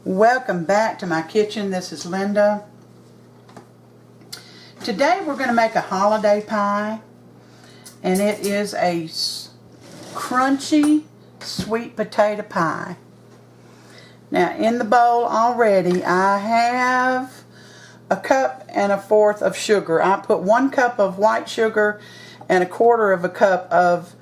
Welcome back to my kitchen. This is Linda. Today we're going to make a holiday pie, and it is a crunchy sweet potato pie. Now in the bowl already I have a cup and a fourth of sugar. I put 1 cup of white sugar and a quarter of a cup of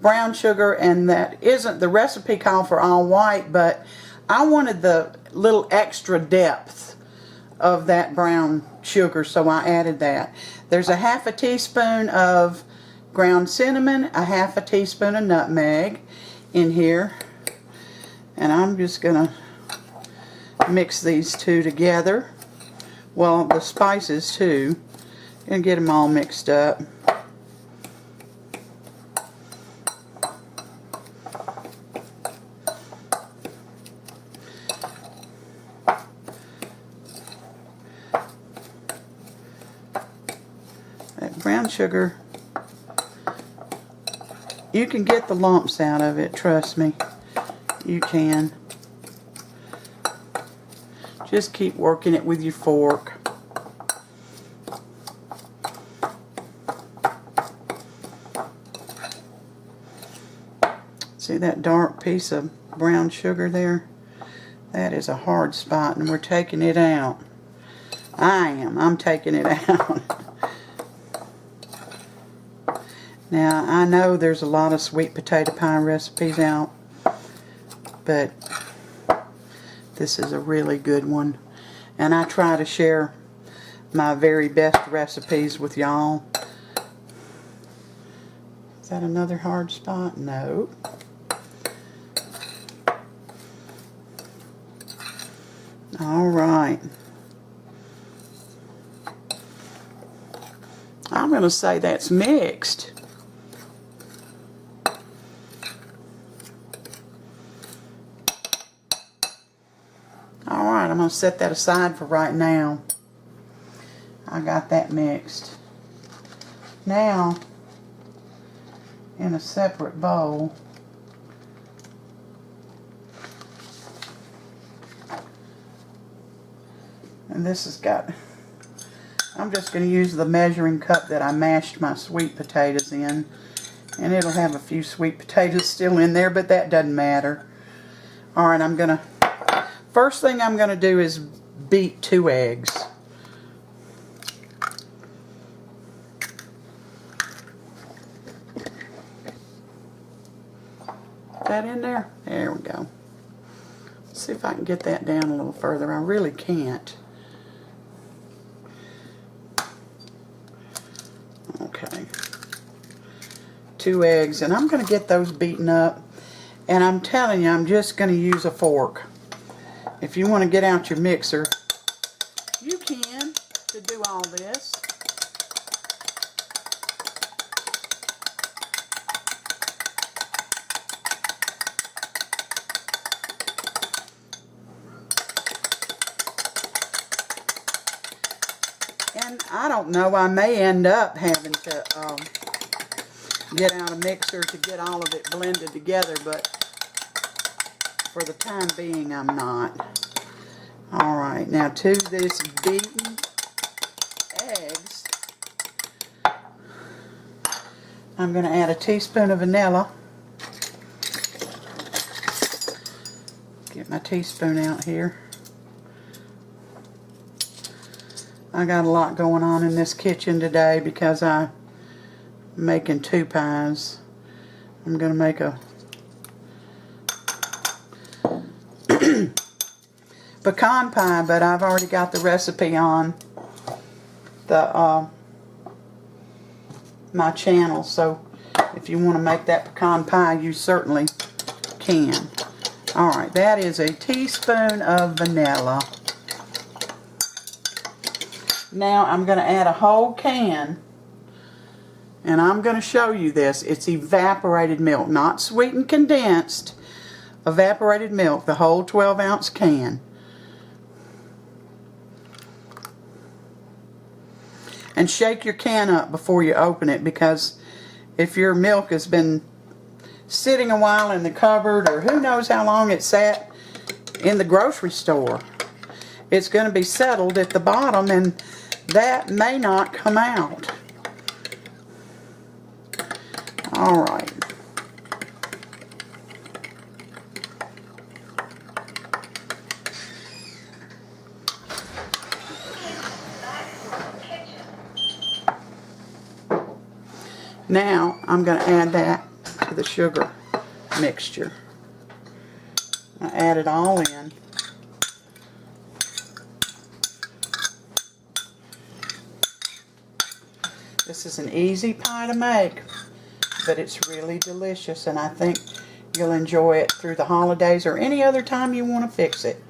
brown sugar, and that isn't the recipe called for all white, but I wanted the little extra depth of that brown sugar, so I added that. There's a half a teaspoon of ground cinnamon, a half a teaspoon of nutmeg in here, and I'm just gonna mix these two together. Well, the spices too, and get them all mixed up. That brown sugar, you can get the lumps out of it, trust me, you can. Just keep working it with your fork. See that dark piece of brown sugar there? That is a hard spot, and we're taking it out. I'm taking it out. Now, I know there's a lot of sweet potato pie recipes out, but this is a really good one. And I try to share my very best recipes with y'all. Is that another hard spot? No. Alright. I'm going to say that's mixed. Alright, I'm going to set that aside for right now. I got that mixed. Now, in a separate bowl, and this has got, I'm just going to use the measuring cup that I mashed my sweet potatoes in, and it'll have a few sweet potatoes still in there, but that doesn't matter. Alright, I'm going to, first thing I'm going to do is beat 2 eggs. That in there? There we go. Let's see if I can get that down a little further. I really can't. Okay. 2 eggs, and I'm going to get those beaten up, and I'm telling you, I'm just going to use a fork. If you want to get out your mixer, you can, to do all this. And I don't know, I may end up having to get out a mixer to get all of it blended together, but for the time being, I'm not. Alright, now to this beaten eggs, I'm going to add a teaspoon of vanilla. Get my teaspoon out here. I got a lot going on in this kitchen today because I'm making 2 pies. I'm going to make a pecan pie, but I've already got the recipe on the my channel, so if you want to make that pecan pie, you certainly can. Alright, that is a teaspoon of vanilla. Now I'm going to add a whole can, and I'm going to show you this. It's evaporated milk, not sweetened condensed. Evaporated milk, the whole 12-ounce can. And shake your can up before you open it, because if your milk has been sitting a while in the cupboard, or who knows how long it sat, in the grocery store. It's going to be settled at the bottom, and that may not come out. All right. Now I'm going to add that to the sugar mixture. I add it all in. This is an easy pie to make, but it's really delicious, and I think you'll enjoy it through the holidays or any other time you want to fix it.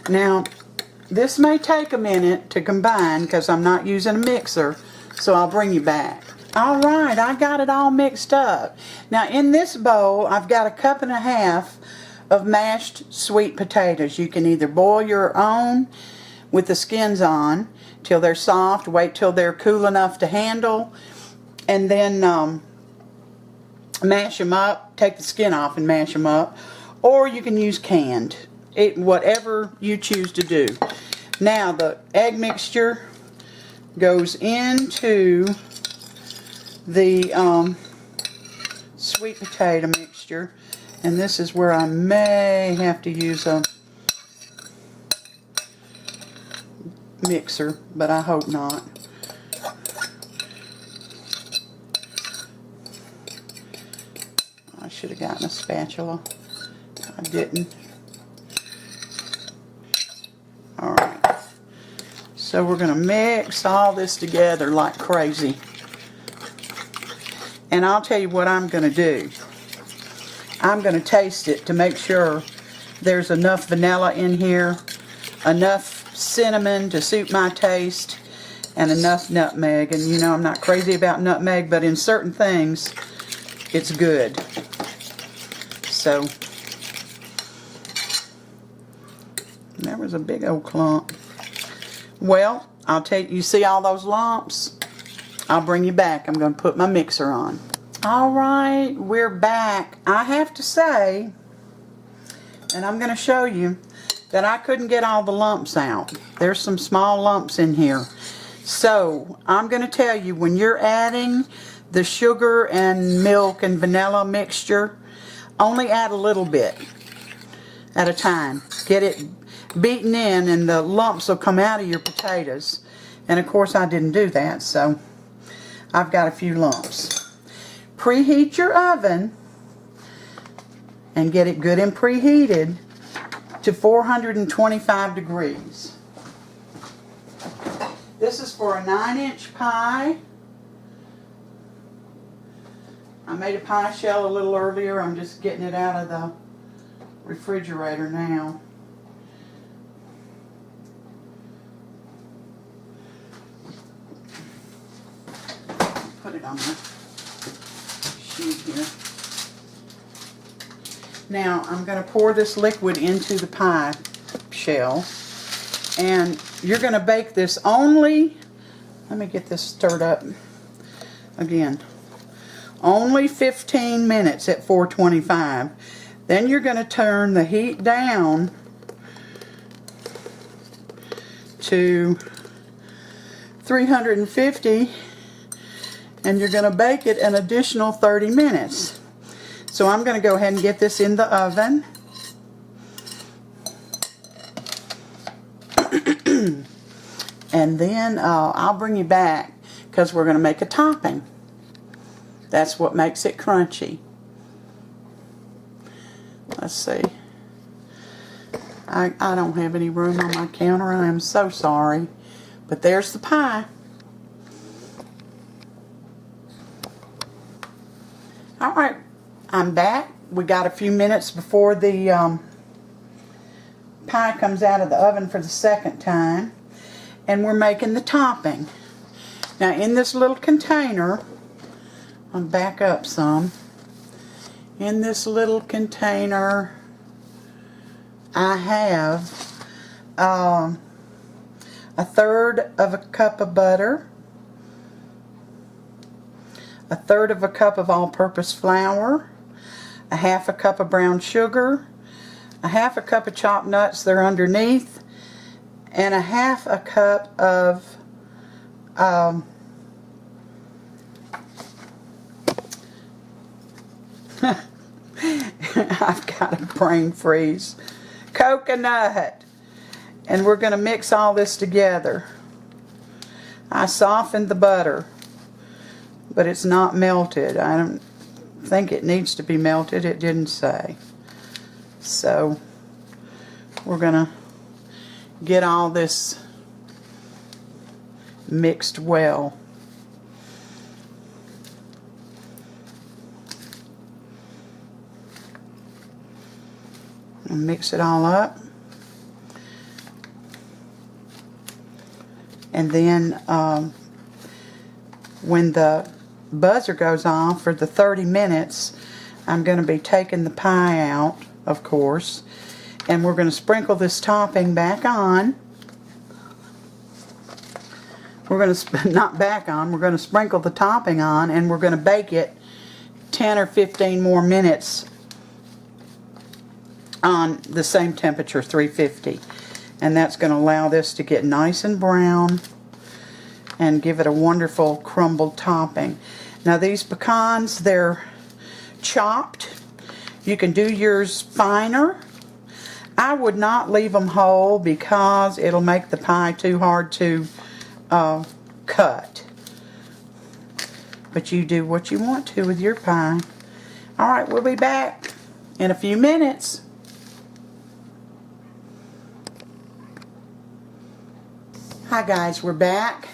Now, this may take a minute to combine because I'm not using a mixer, so I'll bring you back. Alright, I got it all mixed up. Now, in this bowl, I've got 1.5 cups of mashed sweet potatoes. You can either boil your own with the skins on till they're soft, wait till they're cool enough to handle, and then mash them up, take the skin off and mash them up, or you can use canned. Whatever you choose to do. Now the egg mixture goes into the sweet potato mixture, and this is where I may have to use a mixer, but I hope not. I should have gotten a spatula. I didn't. Alright, so we're going to mix all this together like crazy. And I'll tell you what I'm going to do. I'm going to taste it to make sure there's enough vanilla in here, enough cinnamon to suit my taste, and enough nutmeg. And you know I'm not crazy about nutmeg, but in certain things it's good. So there was a big old clump. Well, I'll take you see all those lumps? I'll bring you back. I'm going to put my mixer on. Alright, we're back. I have to say, and I'm going to show you, that I couldn't get all the lumps out. There's some small lumps in here. So, I'm going to tell you, when you're adding the sugar and milk and vanilla mixture, only add a little bit at a time. Get it beaten in, and the lumps will come out of your potatoes. And of course I didn't do that, so I've got a few lumps. Preheat your oven and get it good and preheated to 425 degrees. This is for a 9-inch pie. I made a pie shell a little earlier. I'm just getting it out of the refrigerator now. Put it on my sheet here. Now I'm going to pour this liquid into the pie shell, and you're going to bake this only, let me get this stirred up again, only 15 minutes at 425. Then you're going to turn the heat down to 350, and you're going to bake it an additional 30 minutes. So I'm going to go ahead and get this in the oven. And then I'll bring you back because we're going to make a topping. That's what makes it crunchy. Let's see. I don't have any room on my counter. I am so sorry. But there's the pie. Alright, I'm back. We got a few minutes before the pie comes out of the oven for the second time. And we're making the topping. Now in this little container, I'll back up some. In this little container, I have a third of a cup of butter, a third of a cup of all-purpose flour, a half a cup of brown sugar, a half a cup of chopped nuts, they're underneath, and a half a cup of I've got a brain freeze. Coconut. And we're going to mix all this together. I softened the butter, but it's not melted. I don't think it needs to be melted. It didn't say. So we're going to get all this mixed well. And mix it all up. And then when the buzzer goes off for the 30 minutes, I'm going to be taking the pie out, of course, and we're going to sprinkle this topping back on. We're going to, not back on, we're going to sprinkle the topping on, and we're going to bake it 10 or 15 more minutes on the same temperature, 350. And that's going to allow this to get nice and brown and give it a wonderful crumbled topping. Now these pecans, they're chopped. You can do yours finer. I would not leave them whole because it'll make the pie too hard to cut. But you do what you want to with your pie. Alright, we'll be back in a few minutes. Hi guys, we're back.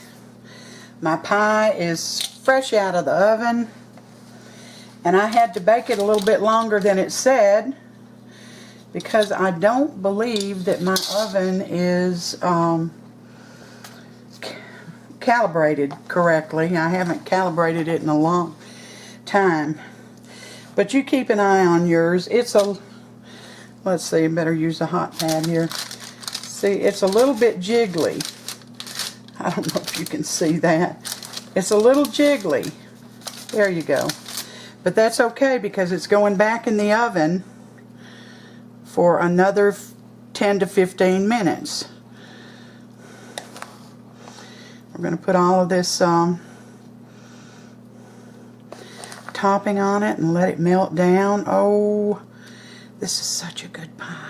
My pie is fresh out of the oven, and I had to bake it a little bit longer than it said because I don't believe that my oven is calibrated correctly. I haven't calibrated it in a long time. But you keep an eye on yours. It's a, let's see, I better use a hot pad here. See, it's a little bit jiggly. I don't know if you can see that. It's a little jiggly. There you go. But that's okay because it's going back in the oven for another 10 to 15 minutes. We're going to put all of this topping on it and let it melt down. Oh, this is such a good pie.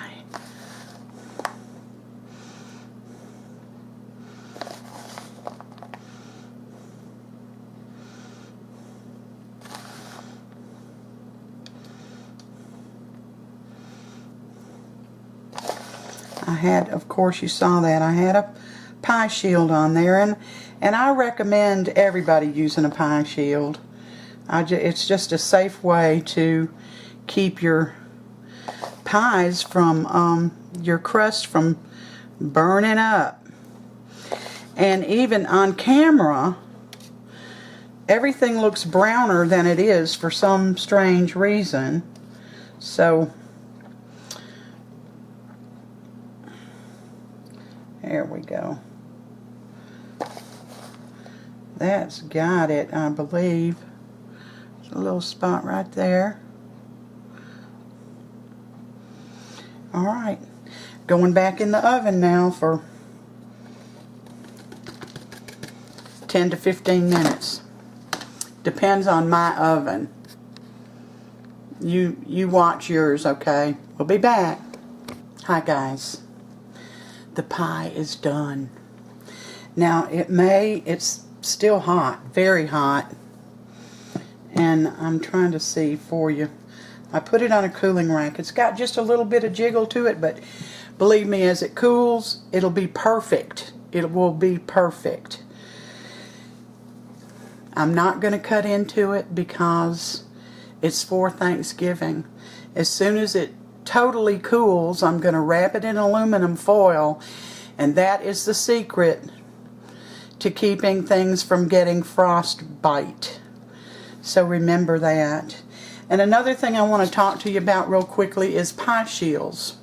I had, of course you saw that, I had a pie shield on there, and I recommend everybody using a pie shield. It's just a safe way to keep your pies from, your crust from burning up. And even on camera, everything looks browner than it is for some strange reason. So there we go. That's got it, I believe. There's a little spot right there. Alright. Going back in the oven now for 10 to 15 minutes. Depends on my oven. You watch yours, okay? We'll be back. Hi guys. The pie is done. Now it's still hot, very hot, and I'm trying to see for you. I put it on a cooling rack. It's got just a little bit of jiggle to it, but believe me, as it cools, it'll be perfect. It will be perfect. I'm not going to cut into it because it's for Thanksgiving. As soon as it totally cools, I'm going to wrap it in aluminum foil, and that is the secret to keeping things from getting frostbite. So remember that. And another thing I want to talk to you about real quickly is pie shields.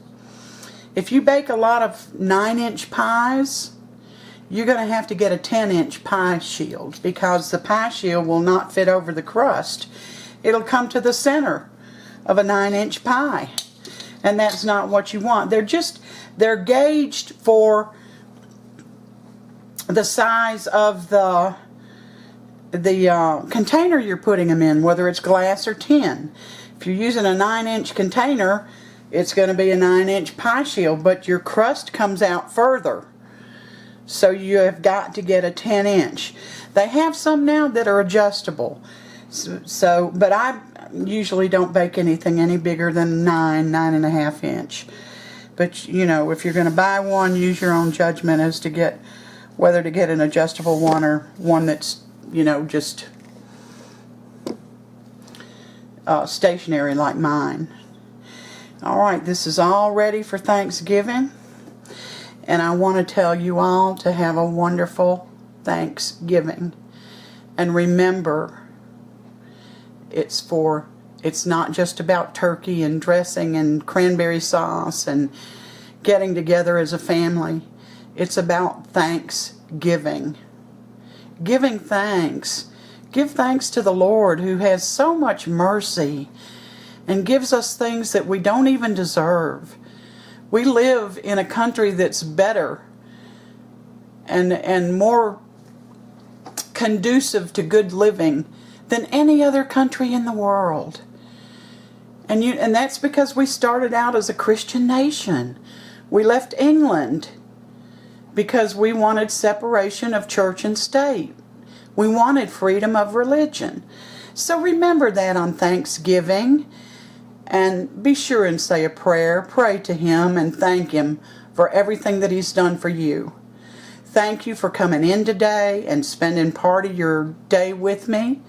If you bake a lot of 9-inch pies, you're going to have to get a 10-inch pie shield, because the pie shield will not fit over the crust. It'll come to the center of a 9-inch pie, and that's not what you want. They're gauged for the size of the container you're putting them in, whether it's glass or tin. If you're using a 9-inch container, it's going to be a 9-inch pie shield, but your crust comes out further. So you have got to get a 10-inch. They have some now that are adjustable. But I usually don't bake anything any bigger than 9.5 inch. But you know, if you're going to buy one, use your own judgment as to whether to get an adjustable one or one that's, you know, just stationary like mine. Alright, this is all ready for Thanksgiving. And I want to tell you all to have a wonderful Thanksgiving. And remember, it's not just about turkey and dressing and cranberry sauce and getting together as a family. It's about Thanksgiving. Giving thanks. Give thanks to the Lord, who has so much mercy and gives us things that we don't even deserve. We live in a country that's better and more conducive to good living than any other country in the world. And that's because we started out as a Christian nation. We left England because we wanted separation of church and state. We wanted freedom of religion. So remember that on Thanksgiving. And be sure and say a prayer. Pray to Him and thank Him for everything that He's done for you. Thank you for coming in today and spending part of your day with me.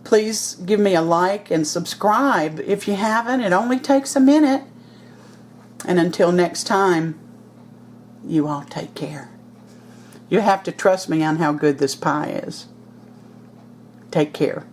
Please give me a like and subscribe if you haven't. It only takes a minute. And until next time, you all take care. You have to trust me on how good this pie is. Take care.